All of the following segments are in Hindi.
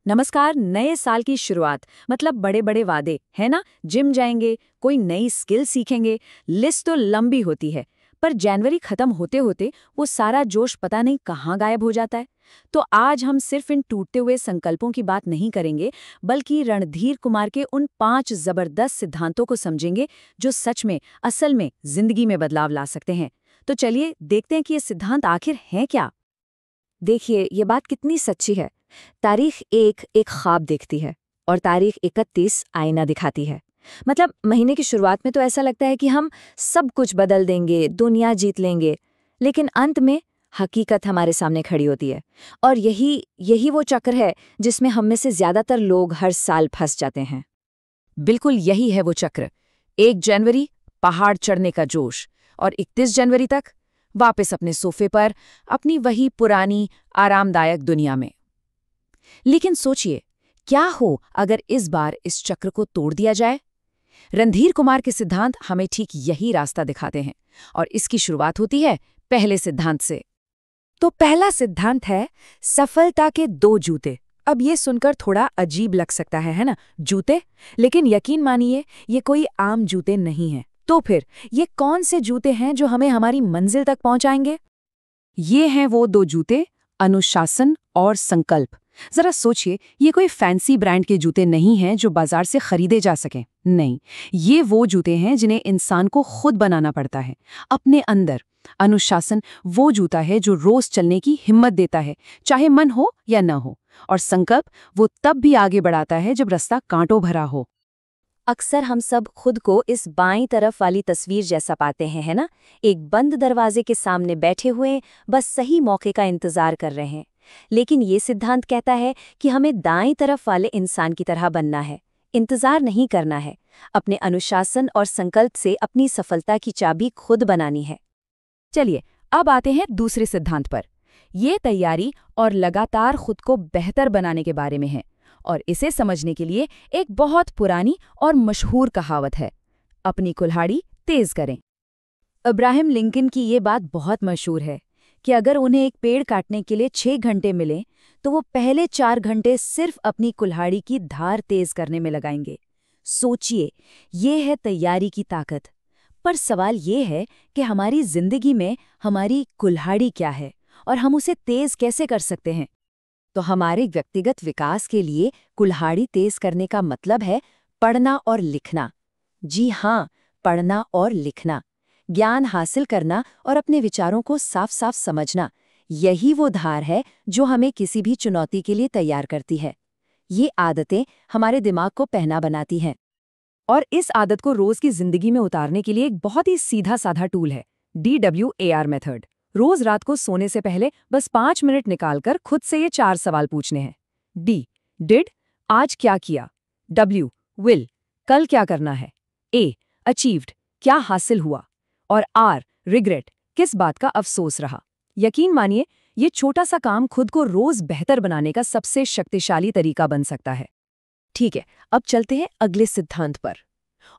नमस्कार। नए साल की शुरुआत मतलब बड़े बड़े वादे है ना। जिम जाएंगे, कोई नई स्किल सीखेंगे, लिस्ट तो लंबी होती है। पर जनवरी खत्म होते होते वो सारा जोश पता नहीं कहाँ गायब हो जाता है। तो आज हम सिर्फ इन टूटते हुए संकल्पों की बात नहीं करेंगे, बल्कि रणधीर कुमार के उन 5 जबरदस्त सिद्धांतों को समझेंगे जो सच में, असल में जिंदगी में बदलाव ला सकते हैं। तो चलिए देखते हैं कि ये सिद्धांत आखिर हैं क्या। देखिए, ये बात कितनी सच्ची है। तारीख एक ख्वाब देखती है और तारीख 31 आईना दिखाती है। मतलब महीने की शुरुआत में तो ऐसा लगता है कि हम सब कुछ बदल देंगे, दुनिया जीत लेंगे, लेकिन अंत में हकीकत हमारे सामने खड़ी होती है। और यही यही वो चक्र है जिसमें हम में से ज्यादातर लोग हर साल फंस जाते हैं। बिल्कुल यही है वो चक्र। 1 जनवरी पहाड़ चढ़ने का जोश, और 31 जनवरी तक वापस अपने सोफे पर, अपनी वही पुरानी आरामदायक दुनिया में। लेकिन सोचिए, क्या हो अगर इस बार इस चक्र को तोड़ दिया जाए। रणधीर कुमार के सिद्धांत हमें ठीक यही रास्ता दिखाते हैं, और इसकी शुरुआत होती है पहले सिद्धांत से। तो पहला सिद्धांत है सफलता के 2 जूते। अब ये सुनकर थोड़ा अजीब लग सकता है ना, जूते? लेकिन यकीन मानिए, ये कोई आम जूते नहीं हैं। तो फिर ये कौन से जूते हैं जो हमें हमारी मंजिल तक पहुंचाएंगे? ये हैं वो 2 जूते, अनुशासन और संकल्प। जरा सोचिए, ये कोई फैंसी ब्रांड के जूते नहीं हैं जो बाजार से खरीदे जा सकें। नहीं, ये वो जूते हैं जिन्हें इंसान को खुद बनाना पड़ता है, अपने अंदर। अनुशासन वो जूता है जो रोज चलने की हिम्मत देता है, चाहे मन हो या न हो। और संकल्प वो तब भी आगे बढ़ाता है जब रास्ता कांटों भरा हो। अक्सर हम सब खुद को इस बाईं तरफ वाली तस्वीर जैसा पाते हैं, है ना? एक बंद दरवाजे के सामने बैठे हुए, बस सही मौके का इंतजार कर रहे हैं। लेकिन ये सिद्धांत कहता है कि हमें दाईं तरफ वाले इंसान की तरह बनना है, इंतजार नहीं करना है। अपने अनुशासन और संकल्प से अपनी सफलता की चाबी खुद बनानी है। चलिए, अब आते हैं दूसरे सिद्धांत पर। ये तैयारी और लगातार खुद को बेहतर बनाने के बारे में है। और इसे समझने के लिए एक बहुत पुरानी और मशहूर कहावत है, अपनी कुल्हाड़ी तेज करें। अब्राहम लिंकन की ये बात बहुत मशहूर है कि अगर उन्हें एक पेड़ काटने के लिए 6 घंटे मिले, तो वो पहले 4 घंटे सिर्फ अपनी कुल्हाड़ी की धार तेज करने में लगाएंगे। सोचिए, ये है तैयारी की ताकत। पर सवाल ये है कि हमारी जिंदगी में हमारी कुल्हाड़ी क्या है और हम उसे तेज कैसे कर सकते हैं। तो हमारे व्यक्तिगत विकास के लिए कुल्हाड़ी तेज करने का मतलब है पढ़ना और लिखना। जी हाँ, पढ़ना और लिखना, ज्ञान हासिल करना और अपने विचारों को साफ साफ समझना। यही वो धार है जो हमें किसी भी चुनौती के लिए तैयार करती है। ये आदतें हमारे दिमाग को पहना बनाती हैं। और इस आदत को रोज की जिंदगी में उतारने के लिए एक बहुत ही सीधा साधा टूल है, DWAR मेथड। रोज रात को सोने से पहले बस 5 मिनट निकालकर खुद से ये 4 सवाल पूछने हैं। D, डिड, आज क्या किया। W, विल, कल क्या करना है। A, अचीव्ड, क्या हासिल हुआ। और R, रिग्रेट, किस बात का अफसोस रहा। यकीन मानिए, ये छोटा सा काम खुद को रोज बेहतर बनाने का सबसे शक्तिशाली तरीका बन सकता है। ठीक है, अब चलते हैं अगले सिद्धांत पर।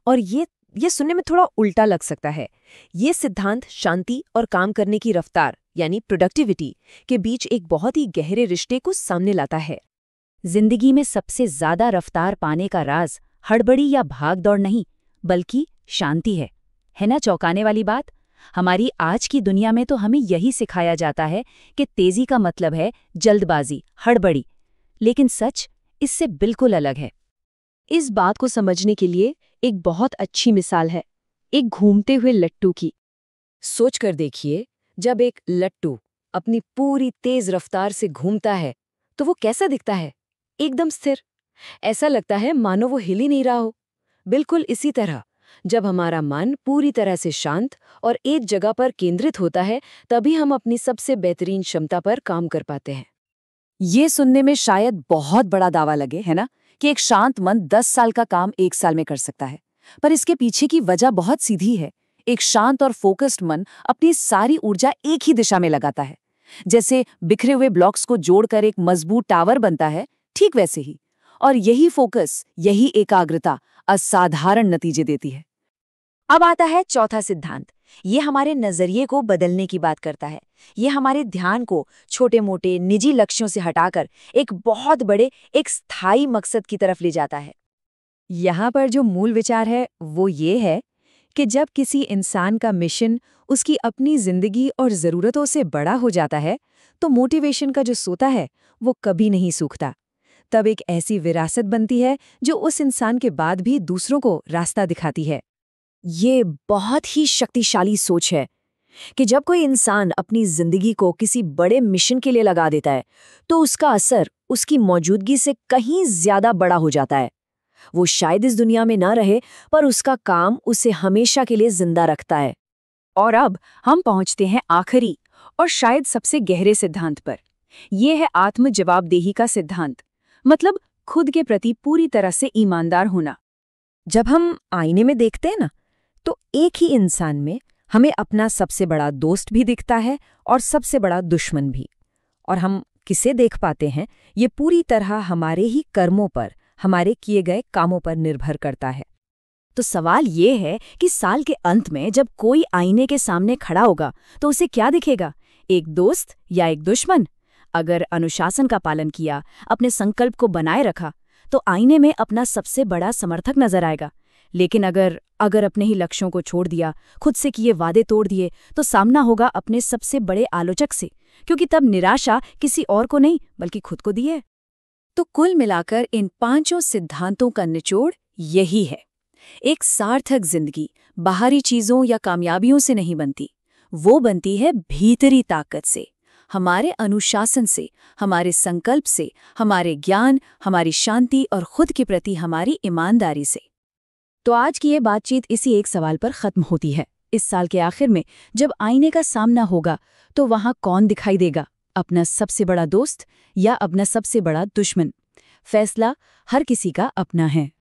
और ये सुनने में थोड़ा उल्टा लग सकता है। ये सिद्धांत शांति और काम करने की रफ्तार यानी प्रोडक्टिविटी के बीच एक बहुत ही गहरे रिश्ते को सामने लाता है। जिंदगी में सबसे ज्यादा रफ्तार पाने का राज हड़बड़ी या भागदौड़ नहीं, बल्कि शांति है ना चौंकाने वाली बात? हमारी आज की दुनिया में तो हमें यही सिखाया जाता है कि तेजी का मतलब है जल्दबाजी, हड़बड़ी। लेकिन सच इससे बिल्कुल अलग है। इस बात को समझने के लिए एक बहुत अच्छी मिसाल है, एक घूमते हुए लट्टू की। सोच कर देखिए, जब एक लट्टू अपनी पूरी तेज रफ्तार से घूमता है तो वो कैसा दिखता है? एकदम स्थिर। ऐसा लगता है मानो वो हिल ही नहीं रहा हो। बिल्कुल इसी तरह जब हमारा मन पूरी तरह से शांत और एक जगह पर केंद्रित होता है, तभी हम अपनी सबसे बेहतरीन क्षमता पर काम कर पाते हैं। ये सुनने में शायद बहुत बड़ा दावा लगे, है ना, कि एक शांत मन 10 साल का काम 1 साल में कर सकता है। पर इसके पीछे की वजह बहुत सीधी है। एक शांत और फोकस्ड मन अपनी सारी ऊर्जा एक ही दिशा में लगाता है। जैसे बिखरे हुए ब्लॉक्स को जोड़कर एक मजबूत टावर बनता है, ठीक वैसे ही। और यही फोकस, यही एकाग्रता असाधारण नतीजे देती है। अब आता है चौथा सिद्धांत, ये हमारे नजरिए को बदलने की बात करता है। ये हमारे ध्यान को छोटे मोटे निजी लक्ष्यों से हटाकर एक बहुत बड़े, एक स्थायी मकसद की तरफ ले जाता है। यहाँ पर जो मूल विचार है वो ये है कि जब किसी इंसान का मिशन उसकी अपनी जिंदगी और ज़रूरतों से बड़ा हो जाता है, तो मोटिवेशन का जो सोता है वो कभी नहीं सूखता। तब एक ऐसी विरासत बनती है जो उस इंसान के बाद भी दूसरों को रास्ता दिखाती है। ये बहुत ही शक्तिशाली सोच है कि जब कोई इंसान अपनी जिंदगी को किसी बड़े मिशन के लिए लगा देता है, तो उसका असर उसकी मौजूदगी से कहीं ज्यादा बड़ा हो जाता है। वो शायद इस दुनिया में ना रहे, पर उसका काम उसे हमेशा के लिए जिंदा रखता है। और अब हम पहुंचते हैं आखिरी और शायद सबसे गहरे सिद्धांत पर। यह है आत्म जवाबदेही का सिद्धांत, मतलब खुद के प्रति पूरी तरह से ईमानदार होना। जब हम आईने में देखते हैं ना, तो एक ही इंसान में हमें अपना सबसे बड़ा दोस्त भी दिखता है और सबसे बड़ा दुश्मन भी। और हम किसे देख पाते हैं, ये पूरी तरह हमारे ही कर्मों पर, हमारे किए गए कामों पर निर्भर करता है। तो सवाल ये है कि साल के अंत में जब कोई आईने के सामने खड़ा होगा, तो उसे क्या दिखेगा? एक दोस्त या एक दुश्मन? अगर अनुशासन का पालन किया, अपने संकल्प को बनाए रखा, तो आईने में अपना सबसे बड़ा समर्थक नजर आएगा। लेकिन अगर अपने ही लक्ष्यों को छोड़ दिया, खुद से किए वादे तोड़ दिए, तो सामना होगा अपने सबसे बड़े आलोचक से, क्योंकि तब निराशा किसी और को नहीं बल्कि खुद को दी है। तो कुल मिलाकर इन पांचों सिद्धांतों का निचोड़ यही है। एक सार्थक जिंदगी बाहरी चीजों या कामयाबियों से नहीं बनती, वो बनती है भीतरी ताकत से, हमारे अनुशासन से, हमारे संकल्प से, हमारे ज्ञान, हमारी शांति और खुद के प्रति हमारी ईमानदारी से। तो आज की ये बातचीत इसी एक सवाल पर खत्म होती है। इस साल के आखिर में जब आईने का सामना होगा, तो वहां कौन दिखाई देगा? अपना सबसे बड़ा दोस्त या अपना सबसे बड़ा दुश्मन? फैसला हर किसी का अपना है।